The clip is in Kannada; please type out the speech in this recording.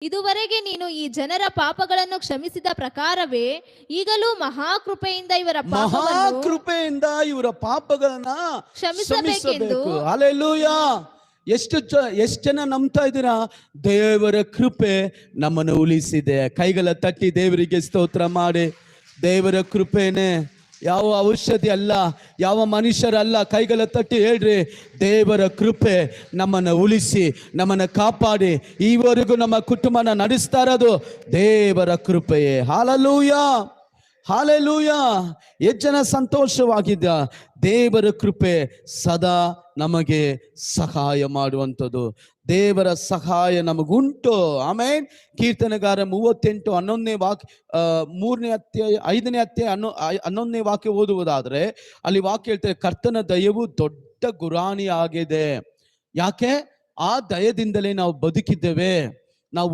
ಇದುವರೆಗೆ ನೀನು ಈ ಜನರ ಪಾಪಗಳನ್ನು ಕ್ಷಮಿಸಿದ ಪ್ರಕಾರವೇ ಈಗಲೂ ಮಹಾಕೃಪೆಯಿಂದ ಇವರ ಪಾಪಗಳನ್ನ ಕ್ಷಮಿಸಬೇಕೆಂದು. ಹಲ್ಲೆಲೂಯಾ. ಎಷ್ಟು ಜನ ನಂಬ್ತಾ ಇದ್ದೀರಾ? ದೇವರ ಕೃಪೆ ನಮ್ಮನ್ನು ಉಳಿಸಿದೆ. ಕೈಗಳ ತಟ್ಟಿ ದೇವರಿಗೆ ಸ್ತೋತ್ರ ಮಾಡಿ. ದೇವರ ಕೃಪೆನೆ, ಯಾವ ಔಷಧಿ ಅಲ್ಲ, ಯಾವ ಮನುಷ್ಯರಲ್ಲ. ಕೈಗಳ ತಟ್ಟಿ ಹೇಳ್ರಿ, ದೇವರ ಕೃಪೆ ನಮ್ಮನ್ನು ಉಳಿಸಿ ನಮ್ಮನ್ನು ಕಾಪಾಡಿ ಈವರೆಗೂ ನಮ್ಮ ಕುಟುಂಬನ ನಡೆಸ್ತಾ ಇರೋದು ದೇವರ ಕೃಪೆಯೇ. Hallelujah, hallelujah. ಎಷ್ಟು ಜನ ಸಂತೋಷವಾಗಿದ್ದ? ದೇವರ ಕೃಪೆ ಸದಾ ನಮಗೆ ಸಹಾಯ ಮಾಡುವಂಥದ್ದು. ದೇವರ ಸಹಾಯ ನಮಗುಂಟು. ಆಮೇನ್. ಕೀರ್ತನೆಗಾರ 38:11 ವಾಕ್ಯ, 3ನೇ ಅಧ್ಯಾಯ 5ನೇ ಅಧ್ಯಾಯ 11ನೇ ವಾಕ್ಯ ಓದುವುದಾದ್ರೆ ಅಲ್ಲಿ ವಾಕ್ಯ ಹೇಳ್ತಾರೆ, ಕರ್ತನ ದಯವು ದೊಡ್ಡ ಗುರಾಣಿ ಆಗಿದೆ. ಯಾಕೆ? ಆ ದಯದಿಂದಲೇ ನಾವು ಬದುಕಿದ್ದೇವೆ, ನಾವು